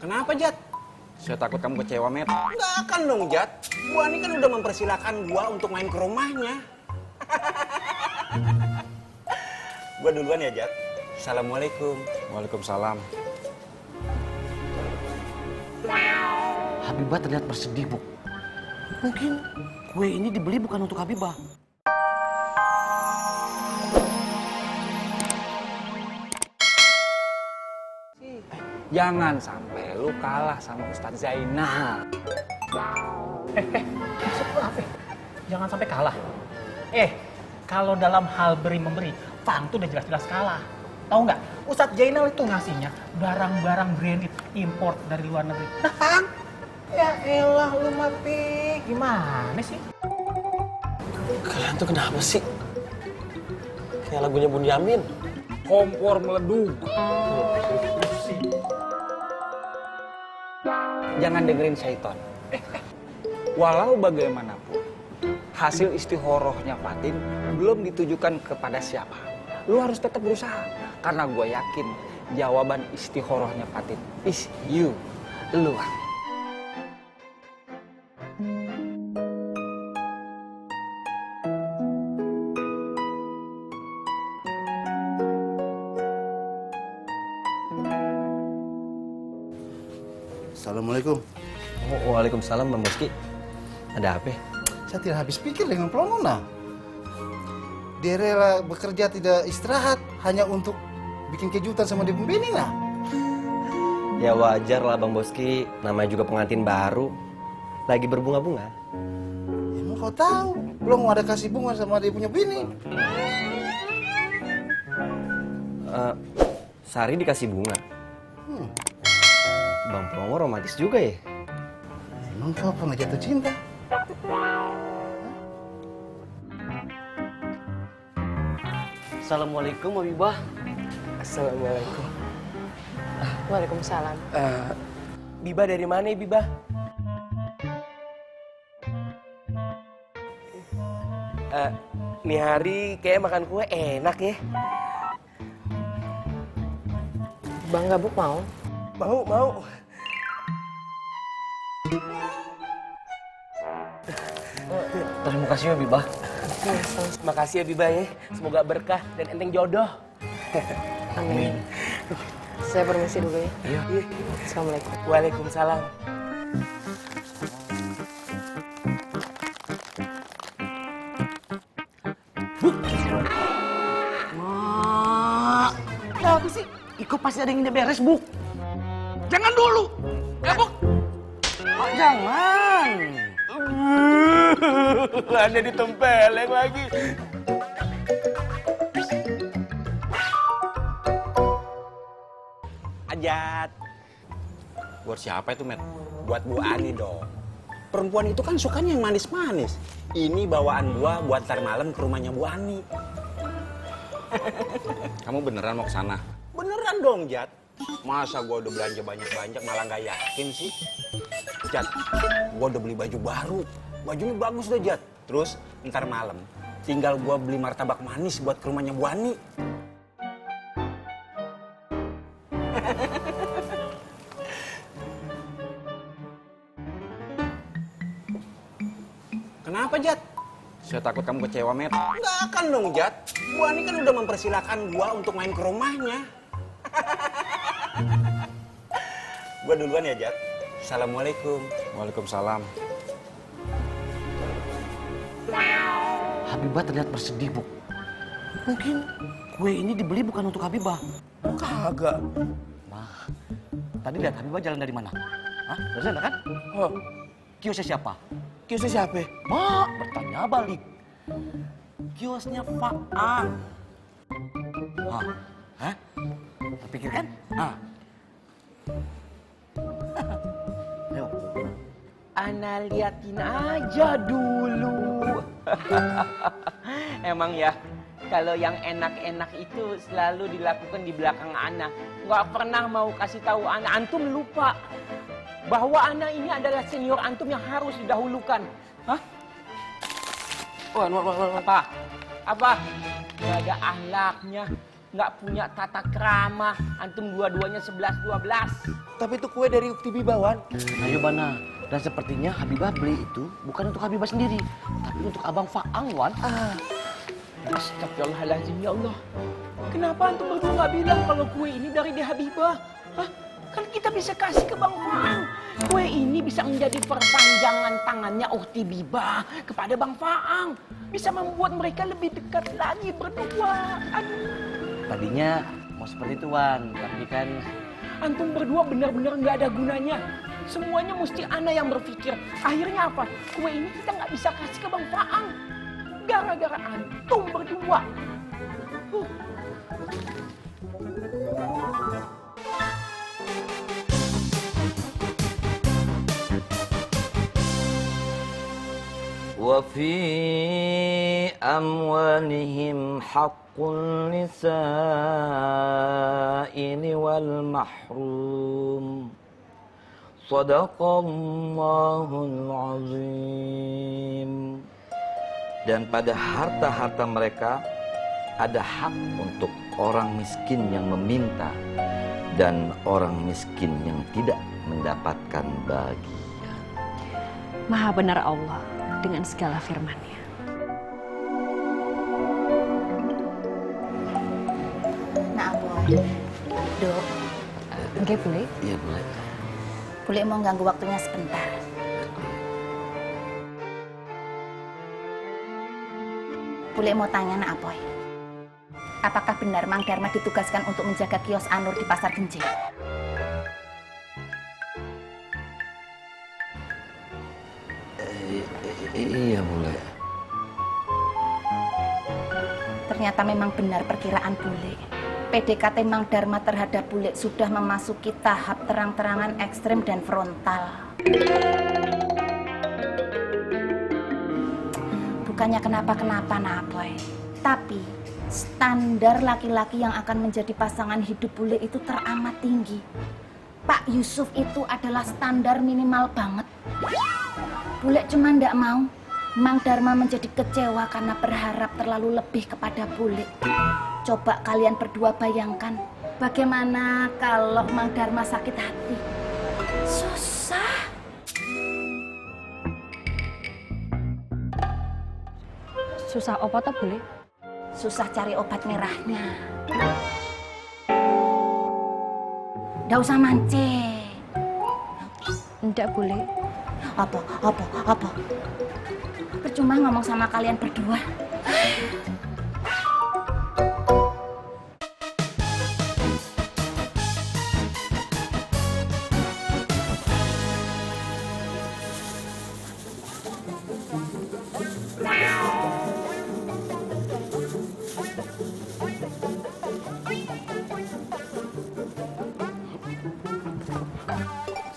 Kenapa, Jat? Saya takut kamu kecewa, Met. Nggak akan dong, Jat. Bu Ani kan udah mempersilahkan gua untuk main ke rumahnya. Gua duluan ya, Jat. Assalamualaikum. Waalaikumsalam. Habibah terlihat bersedih, Bu. Mungkin kue ini dibeli bukan untuk Habibah. Jangan sampai lu kalah sama Ustadz Zainal. Maksud lu apa? Jangan sampai kalah. Kalau dalam hal beri-memberi, Fang tuh udah jelas-jelas kalah. Tahu nggak? Ustadz Zainal itu ngasihnya barang-barang branded import dari luar negeri. Nah, Fang? Ya elah lu mati. Gimana sih? Kalian tuh kenapa sih? Kayak lagunya Bunyamin. Kompor meleduk. Jangan dengerin syaiton. Walau bagaimanapun, hasil istihorohnya Fatin belum ditujukan kepada siapa. Lu harus tetap berusaha. Karena gue yakin jawaban istihorohnya Fatin is you. Lu. Assalamualaikum. Oh, waalaikumsalam, Bang Boski. Ada apa? Saya tidak habis pikir dengan Plonona. Dia rela bekerja tidak istirahat hanya untuk bikin kejutan sama dia pembini nah. Ya wajar lah, Bang Boski. Namanya juga pengantin baru. Lagi berbunga-bunga. Emang kau tahu? Belum ada kasih bunga sama dia punya bini. Sari dikasih bunga. Bang Plongo romantis juga ya? Emang kau pernah jatuh cinta? Assalamualaikum, Habibah. Assalamualaikum. Waalaikumsalam. Biba dari mana ya, Biba? Nih hari kayak makan kue enak ya. Bang Gabuk mau? Mau. Terima kasih, Habibah. Makasih ya, Biba ya. Semoga berkah dan enteng jodoh. Amin. Saya permisi dulu ya. Iya. Assalamualaikum. Waalaikumsalam. Mak, kenapa sih? Iko pasti ada yang tidak beres, Bu. Jangan dulu. Gabuk. Oh, jangan. Ada ditempeleng lagi. Ajat. Buat siapa itu, Met? Buat Bu Ani dong. Perempuan itu kan sukanya yang manis-manis. Ini bawaan gua buat ntar malam ke rumahnya Bu Ani. Kamu beneran mau ke sana? Beneran dong, Jat. Masa gua udah belanja banyak-banyak malah nggak yakin sih? Jat, gua udah beli baju baru. Bajunya bagus deh, Jat. Terus ntar malam tinggal gua beli martabak manis buat ke rumahnya Bu Ani. Kenapa, Jat? Saya takut kamu kecewa, Met. Nggak akan dong, Jat. Bu Ani kan udah mempersilahkan gua untuk main ke rumahnya. Gua duluan ya, Jat. Assalamualaikum. Waalaikumsalam. Habibah terlihat bersedih, Bu. Mungkin kue ini dibeli bukan untuk Habibah. Kagak. Nah, tadi lihat Habibah jalan dari mana? Hah? Dari sana kan? Oh, Kiosnya siapa? kiosnya siapa? Mak, bertanya balik. Kiosnya Pak Ang. Hah? Terpikir kan? Ayo. Ana liatin aja dulu. Emang ya, kalau yang enak-enak itu selalu dilakukan di belakang Ana. Nggak pernah mau kasih tahu Ana. Antum lupa bahwa Ana ini adalah senior antum yang harus didahulukan. Hah? Wah, Apa? Apa? Nggak ada ahlaknya. nggak punya tata krama. Antum dua-duanya 11-12. Tapi itu kue dari Ukti Biba, Wan. Ayo, Bana. Dan sepertinya Habibah beli itu bukan untuk Habibah sendiri, tapi untuk Abang Faang, Wan. Astagfirullahaladzim, ya Allah. Kenapa antum berdua nggak bilang kalau kue ini dari Deh Habibah? Hah? Kan kita bisa kasih ke Bang Faang. Kue ini bisa menjadi perpanjangan tangannya Ukti Biba kepada Bang Faang. Bisa membuat mereka lebih dekat lagi berdua. Aduh. Tadinya mau seperti itu, Wan. Tapi kan Antum berdua benar-benar nggak ada gunanya. Semuanya mesti ana yang berpikir. Akhirnya apa? Kue ini kita nggak bisa kasih ke Bang Faang. Gara-gara antum berdua. وفي أموالهم حق للسائل والمحروم صدق الله العظيم. Dan pada harta-harta mereka ada hak untuk orang miskin yang meminta dan orang miskin yang tidak mendapatkan bagian. Maha benar Allah dengan segala firman-Nya. Nah, Boy. Dok. Oke, boleh? iya boleh. Boleh mau ganggu waktunya sebentar. Boleh mau tanya, Nak Boy. Apakah benar Mang Dharma ditugaskan untuk menjaga kios Anur di Pasar Genjing? Iya boleh. Ternyata memang benar perkiraan Bule. PDKT Mang Dharma terhadap Bule sudah memasuki tahap terang-terangan ekstrem dan frontal. Bukannya kenapa-kenapa, Naboy. Tapi standar laki-laki yang akan menjadi pasangan hidup Bule itu teramat tinggi. Pak Yusuf itu adalah standar minimal banget. Bule cuma ndak mau Mang Dharma menjadi kecewa karena berharap terlalu lebih kepada Bule. Coba kalian berdua bayangkan, bagaimana kalau Mang Dharma sakit hati? Susah. Susah apa toh, Bule? Susah cari obat merahnya. Ndak usah mancing. Ndak, Bule. Apa? Percuma ngomong sama kalian berdua.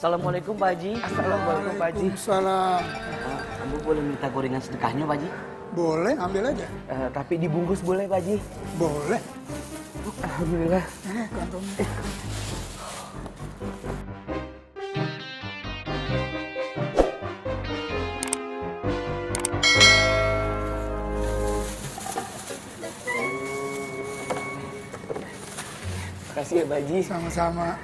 Assalamualaikum Pak Haji. Assalamualaikum Pak Haji. Waalaikumsalam. Kamu boleh minta gorengan sedekahnya Pak Haji? Boleh, ambil aja. Tapi dibungkus boleh Pak Haji? Boleh. Alhamdulillah. Kantongnya. Makasih ya Pak Haji. Sama-sama.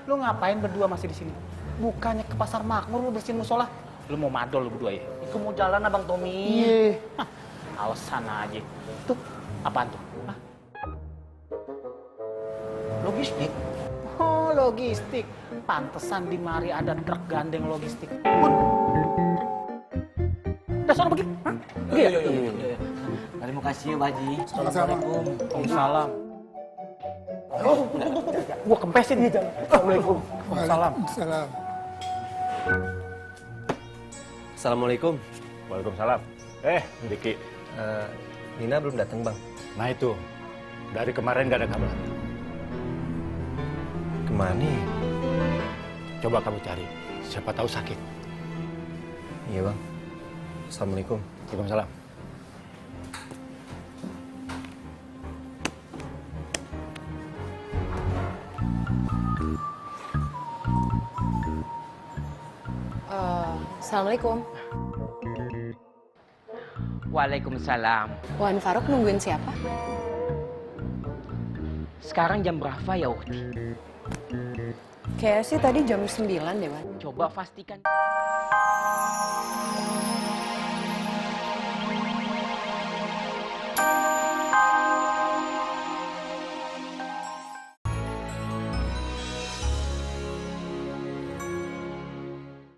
Lu ngapain berdua masih di sini? Bukannya ke pasar makmur lu bersihin musola? Lu mau madol lu berdua ya? Itu mau jalan Abang Tommy. Iya. Alasan aja. Tuh, apaan tuh? Hah? Logistik. Oh, logistik. Pantesan di mari ada truk gandeng logistik. Pun. Udah sono pergi. Hah? Iya. Terima kasih ya Pak Haji. Sama-sama. Waalaikumsalam. Gua kempesin nih jalan. Assalamualaikum. Waalaikumsalam. Assalamualaikum. Waalaikumsalam. Diki. Nina belum datang Bang. Nah itu, dari kemarin gak ada kabar. Kemana ya? Coba kamu cari, siapa tahu sakit. Iya Bang. Assalamualaikum. Waalaikumsalam. Assalamualaikum. Waalaikumsalam. Wan Faruk nungguin siapa? Sekarang jam berapa ya, Ukti? Kayak sih tadi jam 9 deh, Wan. Coba pastikan.